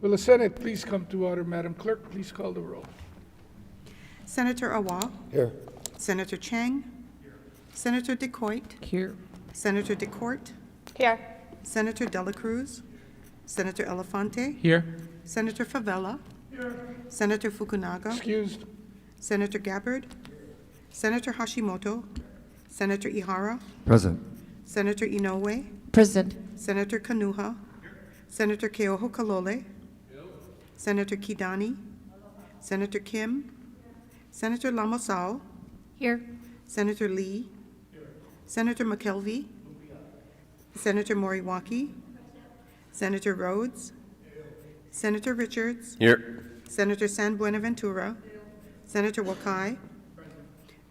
Will the Senate please come to order? Madam Clerk, please call the roll. Senator Awa. Here. Senator Chang. Senator DeCoit. Here. Senator DeCourt. Here. Senator Dela Cruz. Senator Elefante. Here. Senator Favela. Senator Fukunaga. Excused. Senator Gabbard. Senator Hashimoto. Senator Ihara. Present. Senator Inoue. Present. Senator Kanuha. Senator Keoho Kalole. Senator Kidani. Senator Kim. Senator Lamasao. Here. Senator Lee. Senator McKelvey. Senator Moriwaki. Senator Rhodes. Senator Richards. Here. Senator San Buenaventura. Senator Wakai.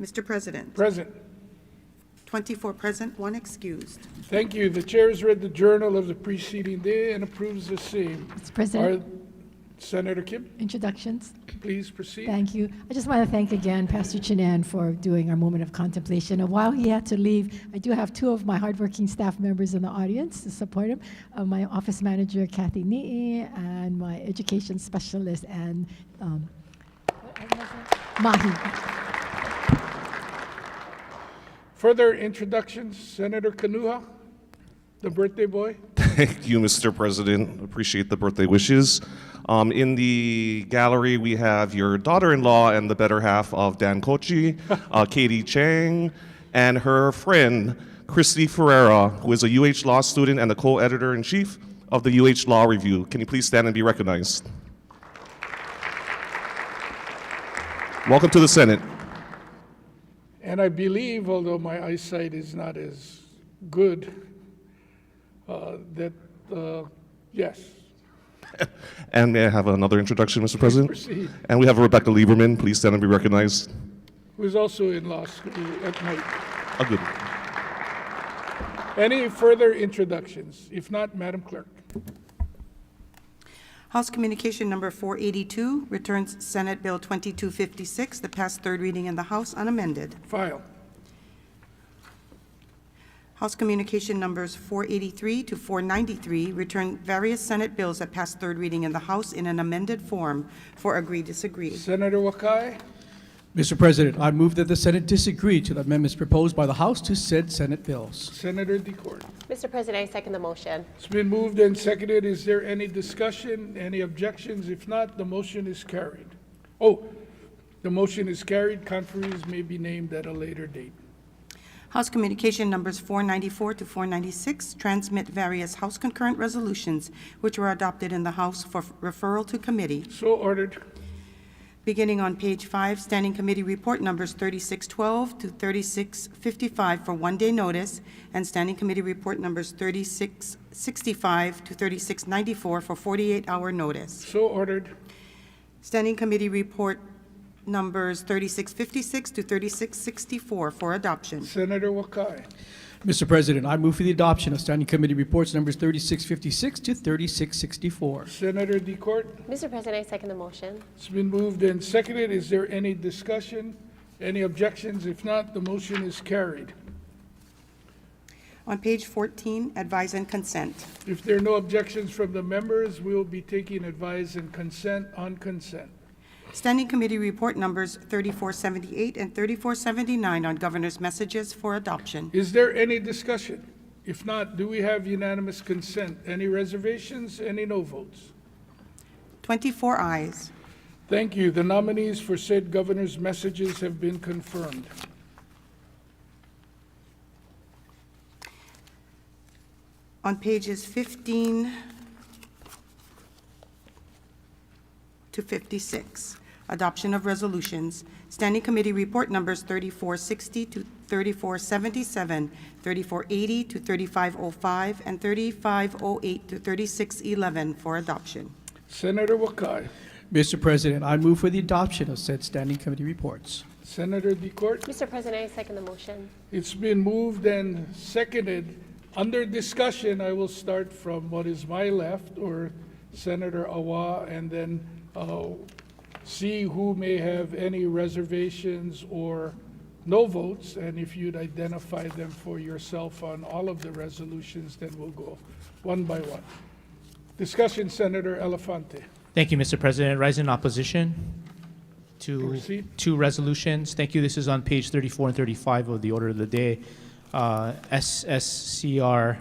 Mr. President. Present. 24 present, 1 excused. Thank you. The chair has read the journal of the preceding day and approves the same. Mr. President, Senator Kim, introductions. please proceed. Thank you. I just want to thank again Pastor Chinan for doing our moment of contemplation. And while he had to leave, I do have 2 of my hardworking staff members in the audience to support him. My office manager, Kathy Ni'i, and my education specialist, and Mahi. Further introductions, Senator Kanuha, the birthday boy. Thank you, Mr. President. Appreciate the birthday wishes. In the gallery, we have your daughter-in-law and the better half of Dan Kochi, Katie Chang, and her friend, Christy Ferreira, who is a UH Law student and the co-editor-in-chief of the UH Law Review. Can you please stand and be recognized? Welcome to the Senate. And I believe, although my eyesight is not as good, yes. And may I have another introduction, Mr. President? Proceed. And we have Rebecca Lieberman. Please stand and be recognized. Who is also in law school at night. A good. Any further introductions? If not, Madam Clerk. House Communication Number 482 returns Senate Bill 2256 that passed 3rd reading in the House unamended. File. House Communication Numbers 483 to 493 return various Senate bills that passed 3rd reading in the House in an amended form for agree-disagree. Senator Wakai, Mr. President, I move that the Senate disagree to the amendments proposed by the House to said Senate bills. Senator DeCourt. Mr. President, I second the motion. It's been moved and seconded. Is there any discussion, any objections? If not, the motion is carried. Oh, the motion is carried. Conferees may be named at a later date. House Communication Numbers 494 to 496 transmit various House concurrent resolutions which were adopted in the House for referral to committee. So ordered. Beginning on page 5, Standing Committee Report Numbers 3612 to 3655 for 1-day notice, and Standing Committee Report Numbers 3665 to 3694 for 48-hour notice. So ordered. Standing Committee Report Numbers 3656 to 3664 for adoption. Senator Wakai. Mr. President, I move for the adoption of Standing Committee Reports Numbers 3656 to 3664. Senator DeCourt. Mr. President, I second the motion. It's been moved and seconded. Is there any discussion, any objections? If not, the motion is carried. On page 14, Advise and Consent. If there are no objections from the members, we will be taking advice and consent on consent. Standing Committee Report Numbers 3478 and 3479 on Governor's messages for adoption. Is there any discussion? If not, do we have unanimous consent? Any reservations? Any no votes? 24 ayes. Thank you. The nominees for said governor's messages have been confirmed. On pages 15 to 56, adoption of resolutions. Standing Committee Report Numbers 3460 to 3477, 3480 to 3505, and 3508 to 3611 for adoption. Senator Wakai. Mr. President, I move for the adoption of said Standing Committee Reports. Senator DeCourt. Mr. President, I second the motion. It's been moved and seconded. Under discussion, I will start from what is my left, or Senator Awa, and then see who may have any reservations or no votes, and if you'd identify them for yourself on all of the resolutions, then we'll go one by one. Discussion, Senator Elefante. Thank you, Mr. President. Rise in opposition to Proceed. two resolutions. Thank you. This is on page 34 and 35 of the order of the day. SSCR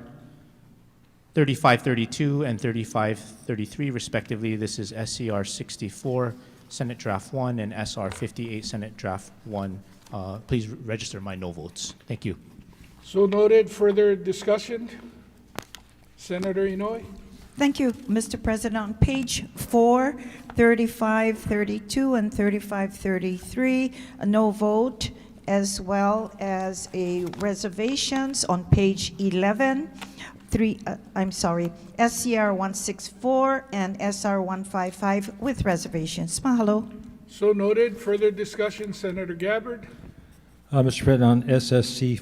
3532 and 3533, respectively. This is SCR 64, Senate Draft 1, and SR 58, Senate Draft 1. Please register my no votes. Thank you. So noted. Further discussion? Senator Inoue. Thank you, Mr. President. On page 4, 3532 and 3533, a no vote, as well as a reservations on page 11, SCR 164 and SR 155 with reservations. Mahalo. So noted. Further discussion, Senator Gabbard. Mr. President, on SSCR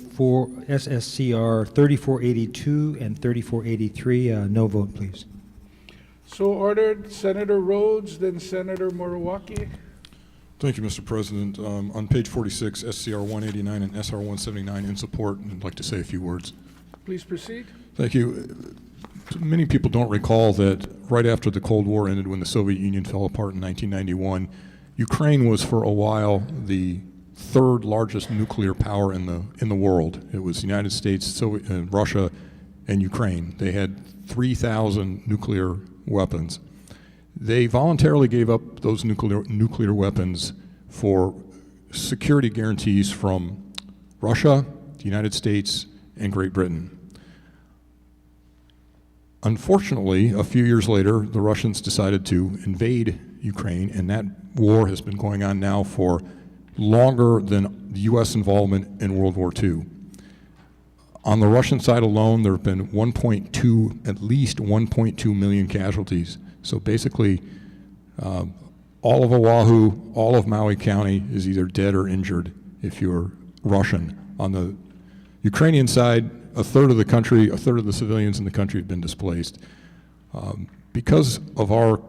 3482 and 3483, no vote, please. So ordered. Senator Rhodes, then Senator Moriwaki. Thank you, Mr. President. On page 46, SCR 189 and SR 179 in support, I'd like to say a few words. Please proceed. Thank you. Many people don't recall that right after the Cold War ended, when the Soviet Union fell apart in 1991, Ukraine was for a while the third largest nuclear power in the world. It was the United States, Russia, and Ukraine. They had 3,000 nuclear weapons. They voluntarily gave up those nuclear weapons for security guarantees from Russia, the United States, and Great Britain. Unfortunately, a few years later, the Russians decided to invade Ukraine, and that war has been going on now for longer than the U.S. involvement in World War II. On the Russian side alone, there have been at least 1.2 million casualties. So basically, all of Oahu, all of Maui County is either dead or injured if you're Russian. On the Ukrainian side, a third of the civilians in the country have been displaced. Because of our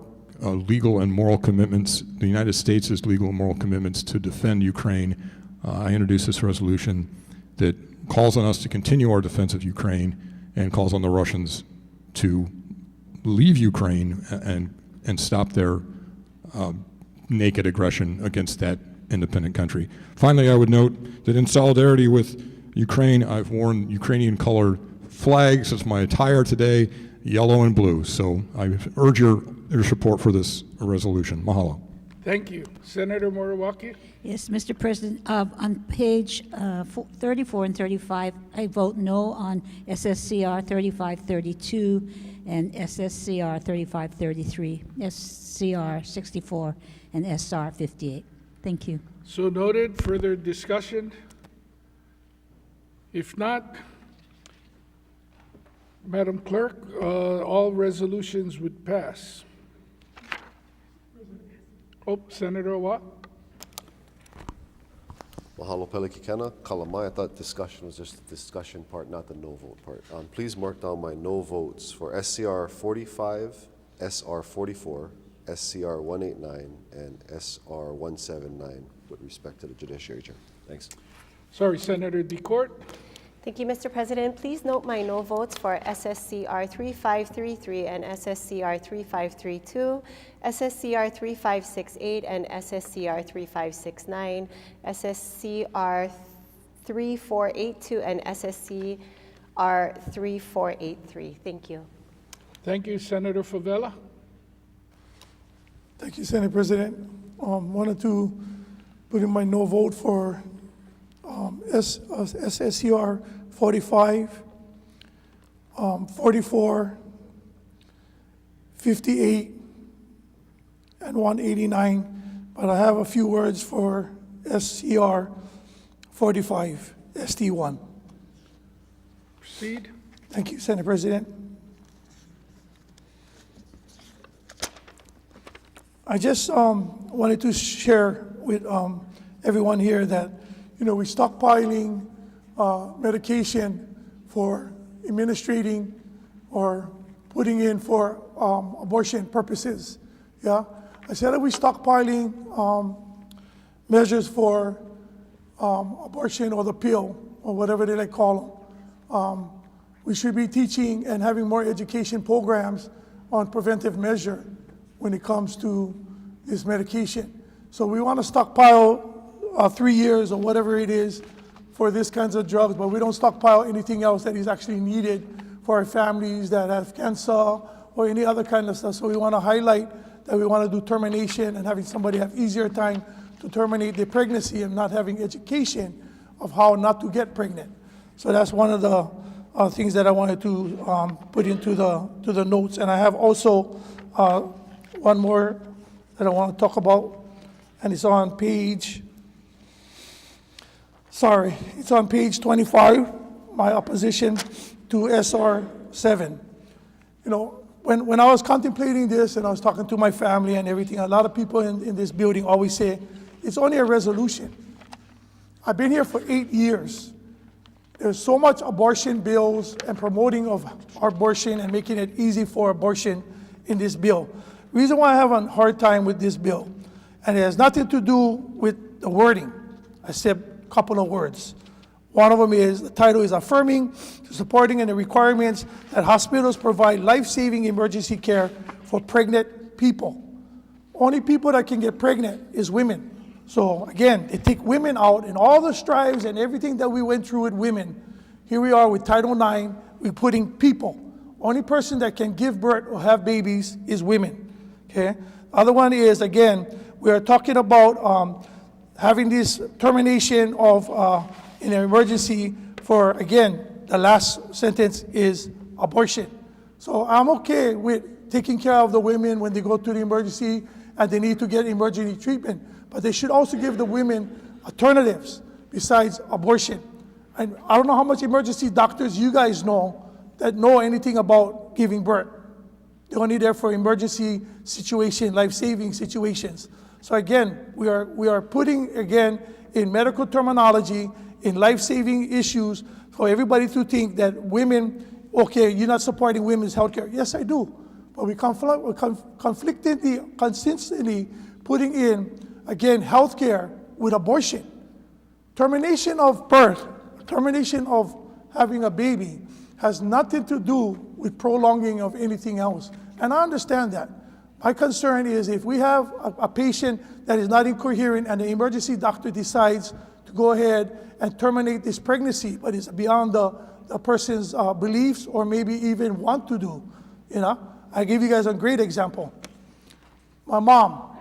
legal and moral commitments, the United States' legal and moral commitments to defend Ukraine, I introduced this resolution that calls on us to continue our defense of Ukraine and calls on the Russians to leave Ukraine and stop their naked aggression against that independent country. Finally, I would note that in solidarity with Ukraine, I've worn Ukrainian-colored flags as my attire today, yellow and blue. So I urge your support for this resolution. Mahalo. Thank you. Senator Moriwaki. Yes, Mr. President, on page 34 and 35, I vote no on SSCR 3532 and SSCR 3533, SCR 64, and SR 58. Thank you. So noted. Further discussion? If not, Madam Clerk, all resolutions would pass. Oh, Senator Awa. Mahalo Pelikikena, Kalamai. I thought discussion was just the discussion part, not the no vote part. Please mark down my no votes for SCR 45, SR 44, SCR 189, and SR 179 with respect to the Judiciary Chair. Thanks. Sorry, Senator DeCourt. Thank you, Mr. President. Please note my no votes for SSCR 3533 and SSCR 3532, SSCR 3568 and SSCR 3569, SSCR 3482 and SSCR 3483. Thank you. Thank you, Senator Favela. Thank you, Senate President. Wanted to put in my no vote for SSCR 45, 44, 58, and 189, but I have a few words for SCR 45, ST1. Proceed. Thank you, Senate President. I just wanted to share with everyone here that, we're stockpiling medication for administrating or putting in for abortion purposes. Yeah, I said that we're stockpiling measures for abortion or the pill or whatever they like call them. We should be teaching and having more education programs on preventive measure when it comes to this medication. So we want to stockpile 3 years or whatever it is for these kinds of drugs, but we don't stockpile anything else that is actually needed for our families that have cancer or any other kind of stuff. So we want to highlight that we want to do termination and having somebody have easier time to terminate their pregnancy and not having education of how not to get pregnant. So that's one of the things that I wanted to put into the notes. And I have also one more that I want to talk about, and it's on page, it's on page 25, my opposition to SR 7. You know, when I was contemplating this and I was talking to my family and everything, a lot of people in this building always say, it's only a resolution. I've been here for 8 years. There's so much abortion bills and promoting of abortion and making it easy for abortion in this bill. Reason why I have a hard time with this bill, and it has nothing to do with the wording, except a couple of words. One of them is, the title is affirming, supporting and the requirements that hospitals provide life-saving emergency care for pregnant people. Only people that can get pregnant is women. So again, they take women out and all the strives and everything that we went through with women. Here we are with Title IX, we're putting people. Only person that can give birth or have babies is women, okay? Other one is, again, we are talking about having this termination of in an emergency for, again, the last sentence is abortion. So I'm okay with taking care of the women when they go to the emergency and they need to get emergency treatment. But they should also give the women alternatives besides abortion. And I don't know how much emergency doctors you guys know that know anything about giving birth. They're only there for emergency situation, life-saving situations. So again, we are putting, again, in medical terminology, in life-saving issues, for everybody to think that women, okay, you're not supporting women's health care. Yes, I do. But we're conflictedly, consistently putting in, again, healthcare with abortion. Termination of birth, termination of having a baby has nothing to do with prolonging of anything else. And I understand that. My concern is if we have a patient that is not incoherent and the emergency doctor decides to go ahead and terminate this pregnancy, but it's beyond the person's beliefs or maybe even want to do, you know? I give you guys a great example. My mom,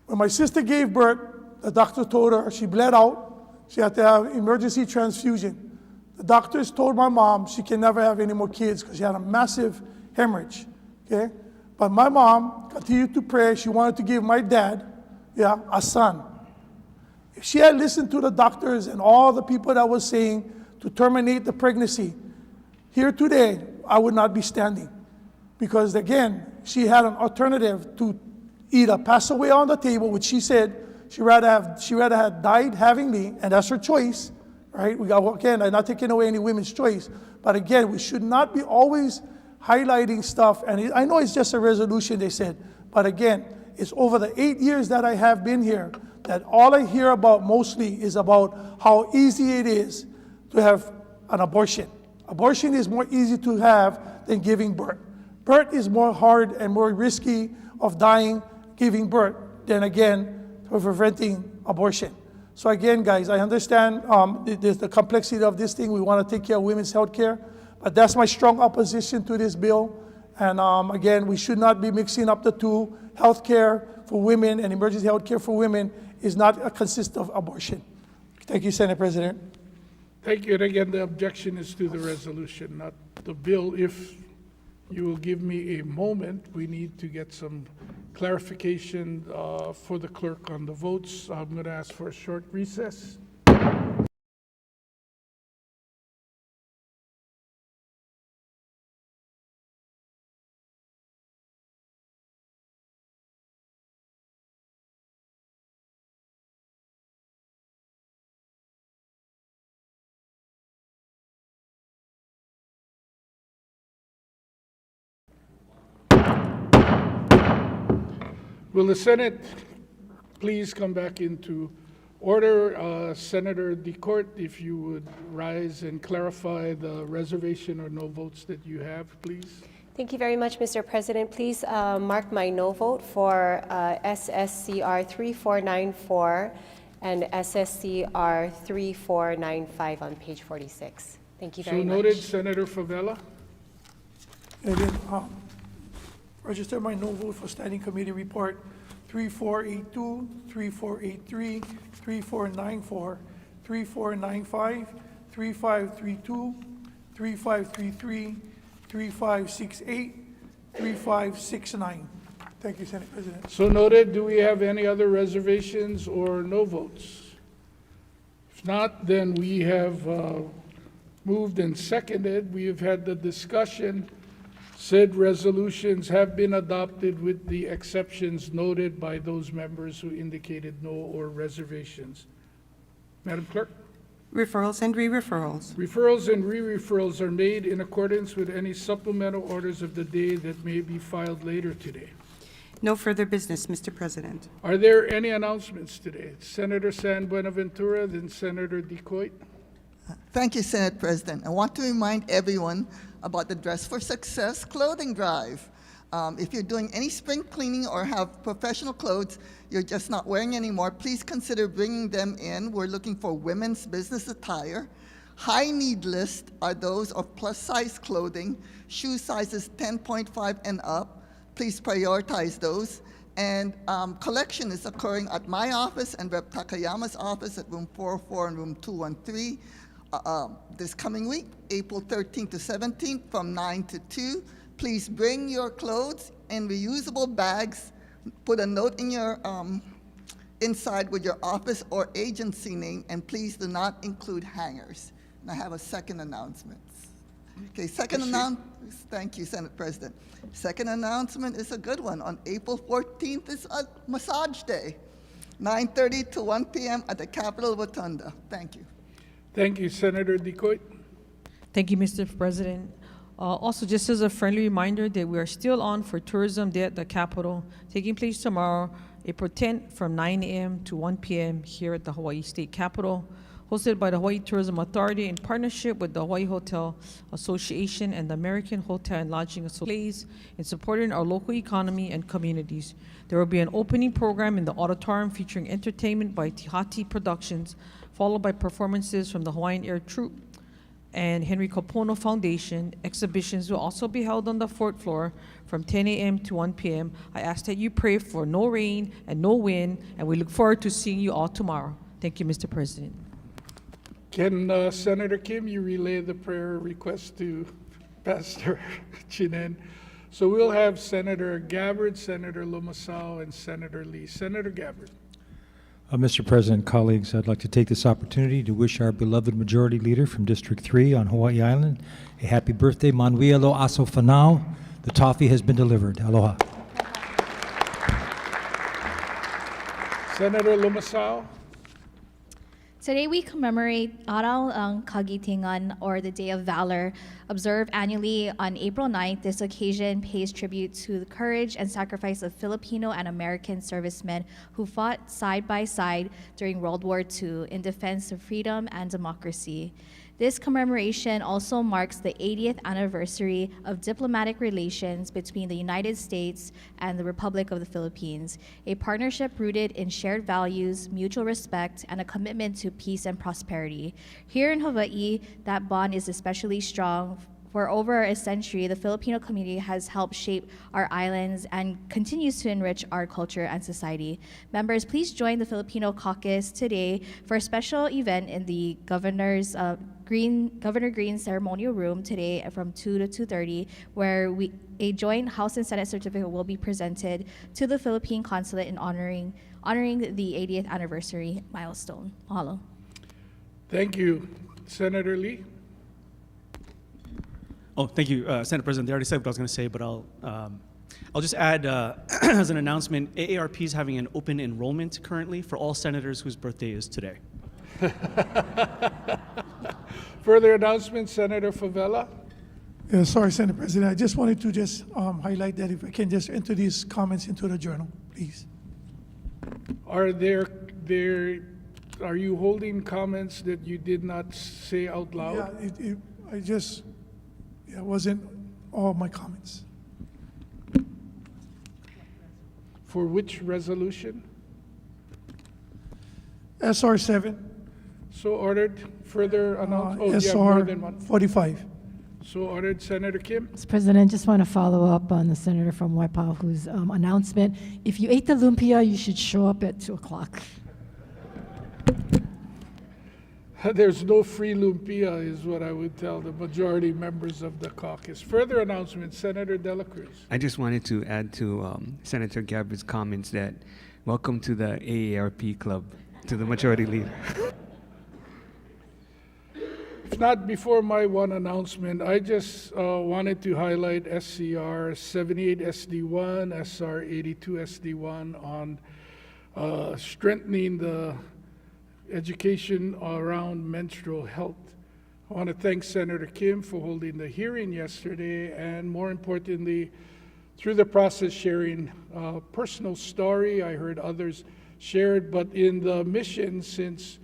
when my sister gave birth, the doctor told her she bled out, she had to have emergency transfusion. The doctors told my mom she can never have any more kids because she had a massive hemorrhage, okay? But my mom continued to pray. She wanted to give my dad, a son. If she had listened to the doctors and all the people that was saying to terminate the pregnancy, here today, I would not be standing. Because again, she had an alternative to either pass away on the table, which she said she rather have died having me, and that's her choice, right? Again, I'm not taking away any women's choice, but again, we should not be always highlighting stuff, and I know it's just a resolution, they said, but again, it's over the 8 years that I have been here that all I hear about mostly is about how easy it is to have an abortion. Abortion is more easy to have than giving birth. Birth is more hard and more risky of dying giving birth than, again, for preventing abortion. So again, guys, I understand the complexity of this thing. We want to take care of women's health care, but that's my strong opposition to this bill. And again, we should not be mixing up the two. Health care for women and emergency health care for women is not consist of abortion. Thank you, Senate President. Thank you. And again, the objection is to the resolution, not the bill. If you will give me a moment, we need to get some clarification for the clerk on the votes. I'm going to ask for a short recess. Will the Senate please come back into order? Senator DeCourt, if you would rise and clarify the reservation or no votes that you have, please. Thank you very much, Mr. President. Please mark my no vote for SSCR 3494 and SSCR 3495 on page 46. Thank you very So much. noted, Senator Favela. Again, register my no vote for Standing Committee Report 3482, 3483, 3494, 3495, 3532, 3533, 3568, 3569. Thank you, Senate President. So noted. Do we have any other reservations or no votes? If not, then we have moved and seconded. We have had the discussion. Said resolutions have been adopted with the exceptions noted by those members who indicated no or reservations. Madam Clerk? Referrals and re-referrals. Referrals and re-referrals are made in accordance with any supplemental orders of the day that may be filed later today. No further business, Mr. President. Are there any announcements today? Senator San Buenaventura, then Senator Decoit. Thank you, Senate President. I want to remind everyone about the Dress for Success clothing drive. If you're doing any spring cleaning or have professional clothes you're just not wearing anymore, please consider bringing them in. We're looking for women's business attire. High need list are those of plus size clothing, shoe sizes 10.5 and up. Please prioritize those. And collection is occurring at my office and Rep. Takayama's office at room 404 and room 213. This coming week, April 13th to 17th from 9 to 2. Please bring your clothes in reusable bags. Put a note in your inside with your office or agency name, and please do not include hangers. And I have a second announcement. Okay, thank you, Senate President. Second announcement is a good one. On April 14th is a massage day, 9:30 to 1 p.m. at the Capitol Rotunda. Thank you. Thank you, Senator Decoit. Thank you, Mr. President. Also, just as a friendly reminder that we are still on for Tourism Day at the Capitol, taking place tomorrow, April 10th from 9 a.m. to 1 p.m. here at the Hawaii State Capitol, hosted by the Hawaii Tourism Authority in partnership with the Hawaii Hotel Association and the American Hotel and Lodging Association in supporting our local economy and communities. There will be an opening program in the auditorium featuring entertainment by Tihati Productions, followed by performances from the Hawaiian Air Troupe and Henry Kapono Foundation. Exhibitions will also be held on the fourth floor from 10 a.m. to 1 p.m. I ask that you pray for no rain and no wind, and we look forward to seeing you all tomorrow. Thank you, Mr. President. Can Senator Kim, you relay the prayer request to Pastor Chinen? So we'll have Senator Gabbard, Senator Lumasao, and Senator Lee. Senator Gabbard. Mr. President, colleagues, I'd like to take this opportunity to wish our beloved Majority Leader from District 3 on Hawaii Island a happy birthday. Manuia lo aso fanau. The toffee has been delivered. Aloha. Senator Lumasao. Today we commemorate Araw ang Kagitingan, or the Day of Valor, observed annually on April 9th. This occasion pays tribute to the courage and sacrifice of Filipino and American servicemen who fought side by side during World War II in defense of freedom and democracy. This commemoration also marks the 80th anniversary of diplomatic relations between the United States and the Republic of the Philippines, a partnership rooted in shared values, mutual respect, and a commitment to peace and prosperity. Here in Hawaii, that bond is especially strong. For over a century, the Filipino community has helped shape our islands and continues to enrich our culture and society. Members, please join the Filipino Caucus today for a special event in the Governor Green Ceremonial Room today from 2 to 2:30, where a joint House and Senate certificate will be presented to the Philippine Consulate in honoring the 80th anniversary milestone. Mahalo. Thank you. Senator Lee. Oh, thank you, Senate President. They already said what I was going to say, but I'll just add as an announcement, AARP is having an open enrollment currently for all senators whose birthday is today. Further announcements, Senator Favela. Yeah, sorry, Senate President. I just wanted to highlight that if I can just enter these comments into the journal, please. Are you holding comments that you did not say out loud? Yeah, I wasn't all my comments. For which resolution? SR 7, So ordered. Further announce, oh, you have more SR than one. 45. So ordered, Senator Kim. Mr. President, just want to follow up on the senator from Waipahu's announcement. If you ate the lumpia, you should show up at 2 o'clock. There's no free lumpia, is what I would tell the majority members of the caucus. Further announcement, Senator De La Cruz. I just wanted to add to Senator Gabbard's comments that welcome to the AARP club, to the majority leader. If not before my one announcement, I just wanted to highlight SCR 78 SD1, SR 82 SD1 on strengthening the education around menstrual health. I want to thank Senator Kim for holding the hearing yesterday, and more importantly, through the process sharing personal story. I heard others shared, but in the mission since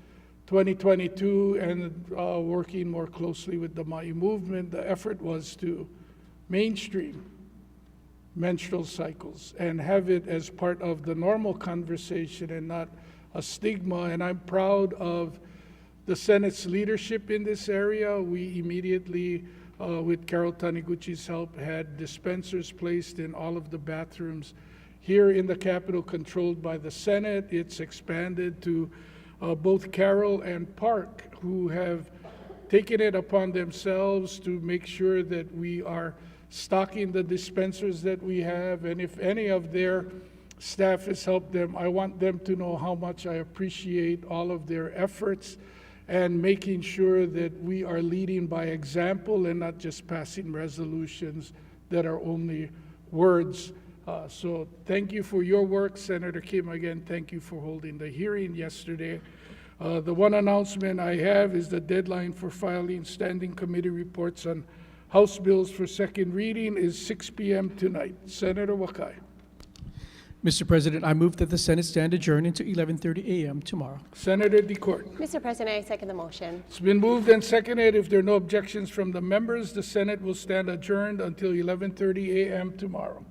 2022 and working more closely with the Ma'i movement, the effort was to mainstream menstrual cycles and have it as part of the normal conversation and not a stigma. And I'm proud of the Senate's leadership in this area. We immediately, with Carol Taniguchi's help, had dispensers placed in all of the bathrooms here in the Capitol controlled by the Senate. It's expanded to both Carroll and Park, who have taken it upon themselves to make sure that we are stocking the dispensers that we have. And if any of their staff has helped them, I want them to know how much I appreciate all of their efforts and making sure that we are leading by example and not just passing resolutions that are only words. So thank you for your work, Senator Kim. Again, thank you for holding the hearing yesterday. The one announcement I have is the deadline for filing standing committee reports on House bills for second reading is 6 p.m. tonight. Senator Wakai. Mr. President, I move that the Senate stand adjourned until 11:30 a.m. tomorrow. Senator DeCourt. Mr. President, I second the motion. It's been moved and seconded. If there are no objections from the members, the Senate will stand adjourned until 11:30 a.m. tomorrow.